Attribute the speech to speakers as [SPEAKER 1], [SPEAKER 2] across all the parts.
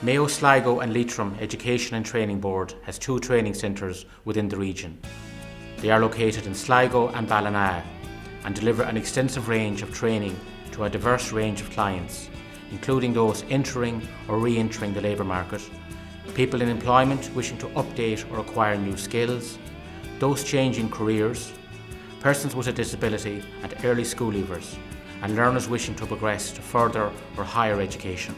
[SPEAKER 1] Mayo, Sligo and Leitrim Education and Training Board has two training centres within the region. They are located in Sligo and Ballina and deliver an extensive range of training to a diverse range of clients, including those entering or re-entering the labour market, people in employment wishing to update or acquire new skills, those changing careers, persons with a disability and early school leavers, and learners wishing to progress to further or higher education.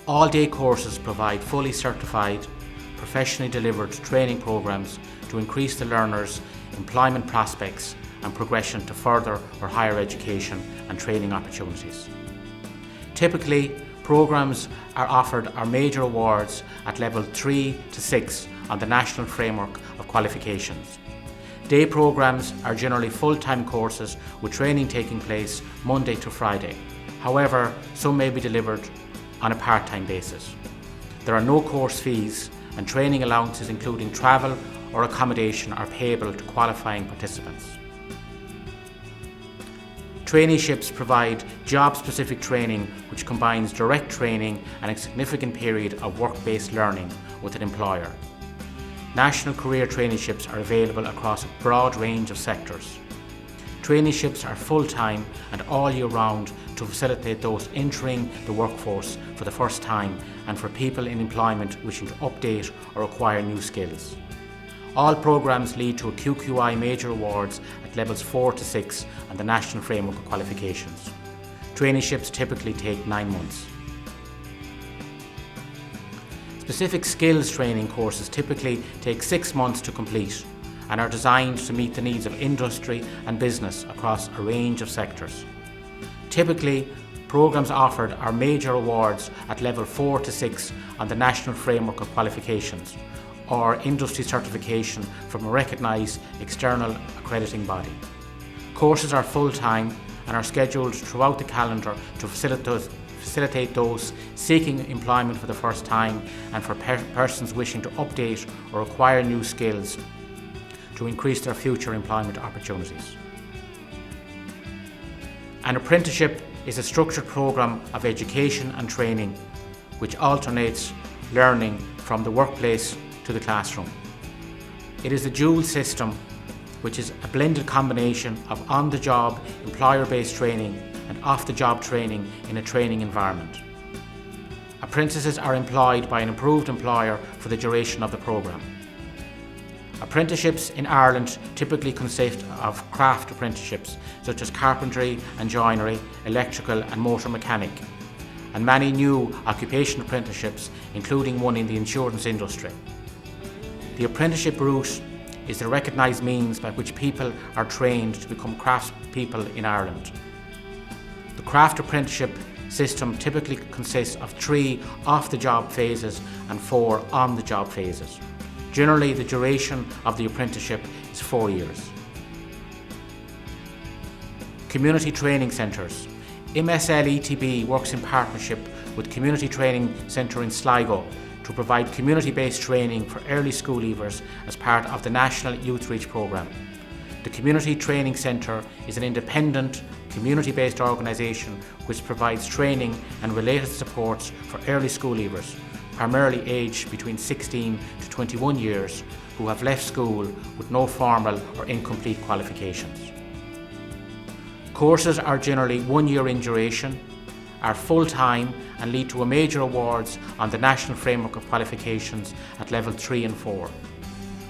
[SPEAKER 1] All-day courses provide fully certified, professionally delivered training programmes to increase the learners' employment prospects and progression to further or higher education and training opportunities. Typically, programmes are offered our major awards at level 3 to 6 on the National Framework of Qualifications. Day programmes are generally full-time courses with training taking place Monday to Friday. However, some may be delivered on a part-time basis. There are no course fees and training allowances including travel or accommodation are payable to qualifying participants. Traineeships provide job-specific training which combines direct training and a significant period of work-based learning with an employer. National career traineeships are available across a broad range of sectors. Traineeships are full-time and all year round to facilitate those entering the workforce for the first time and for people in employment wishing to update or acquire new skills. All programmes lead to a QQI Major Awards at levels 4 to 6 on the National Framework of Qualifications. Traineeships typically take 9 months. Specific skills training courses typically take 6 months to complete and are designed to meet the needs of industry and business across a range of sectors. Typically, programmes offered are major awards at level 4 to 6 on the National Framework of Qualifications or industry certification from a recognised external accrediting body. Courses are full-time and are scheduled throughout the calendar to facilitate those seeking employment for the first time and for persons wishing to update or acquire new skills to increase their future employment opportunities. An apprenticeship is a structured programme of education and training which alternates learning from the workplace to the classroom. It is a dual system which is a blended combination of on-the-job employer-based training and off-the-job training in a training environment. Apprentices are employed by an approved employer for the duration of the programme. Apprenticeships in Ireland typically consist of craft apprenticeships such as carpentry and joinery, electrical and motor mechanic, and many new occupation apprenticeships, including one in the insurance industry. The apprenticeship route is the recognised means by which people are trained to become craftspeople in Ireland. The craft apprenticeship system typically consists of 3 off-the-job phases and 4 on-the-job phases. Generally, the duration of the apprenticeship is 4 years. Community training centres. MSL ETB works in partnership with Community Training Centre in Sligo to provide community-based training for early school leavers as part of the National Youth Reach programme. The Community Training Centre is an independent, community-based organisation which provides training and related supports for early school leavers, primarily aged between 16 to 21 years, who have left school with no formal or incomplete qualifications. Courses are generally 1 year in duration, are full-time and lead to a major awards on the National Framework of Qualifications at level 3 and 4.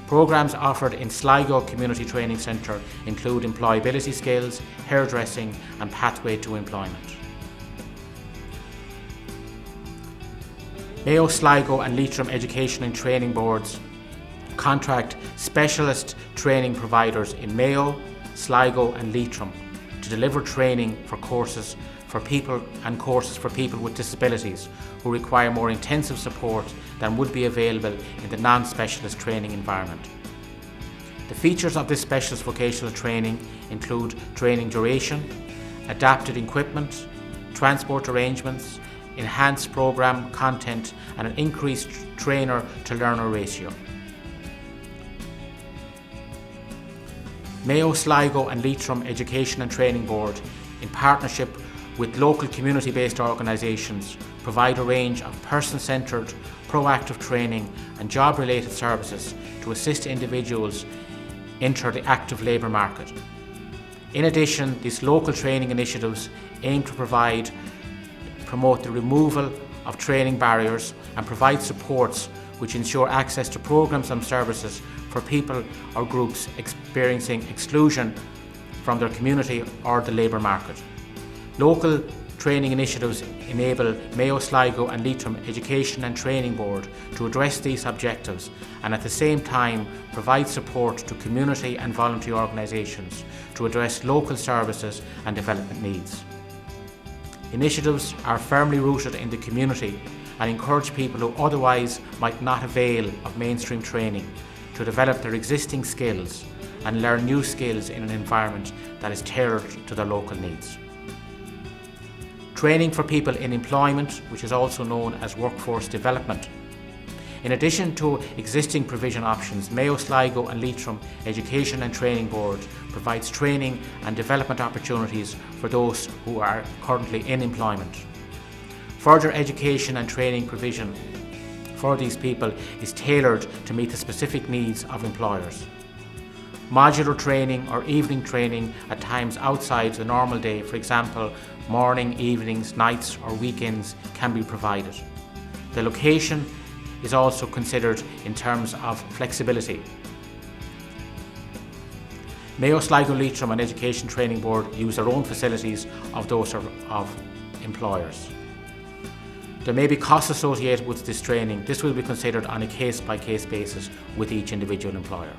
[SPEAKER 1] Programmes offered in Sligo Community Training Centre include employability skills, hairdressing and pathway to employment. Mayo, Sligo and Leitrim Education and Training Boards contract specialist training providers in Mayo, Sligo and Leitrim to deliver training for courses for people and courses for people with disabilities who require more intensive support than would be available in the non-specialist training environment. The features of this specialist vocational training include training duration, adapted equipment, transport arrangements, enhanced programme content and an increased trainer to learner ratio. Mayo, Sligo and Leitrim Education and Training Board, in partnership with local community-based organisations, provide a range of person-centred, proactive training and job-related services to assist individuals enter the active labour market. In addition, these local training initiatives aim to promote the removal of training barriers and provide supports which ensure access to programmes and services for people or groups experiencing exclusion from their community or the labour market. Local training initiatives enable Mayo, Sligo and Leitrim Education and Training Board to address these objectives and at the same time provide support to community and voluntary organisations to address local services and development needs. Initiatives are firmly rooted in the community and encourage people who otherwise might not avail of mainstream training to develop their existing skills and learn new skills in an environment that is tailored to their local needs. Training for people in employment, which is also known as workforce development. In addition to existing provision options, Mayo, Sligo and Leitrim Education and Training Board provides training and development opportunities for those who are currently in employment. Further education and training provision for these people is tailored to meet the specific needs of employers. Modular training or evening training at times outside the normal day, for example, morning, evenings, nights or weekends, can be provided. The location is also considered in terms of flexibility. Mayo, Sligo, Leitrim and Education Training Board use their own facilities of those of employers. There may be costs associated with this training. This will be considered on a case-by-case basis with each individual employer.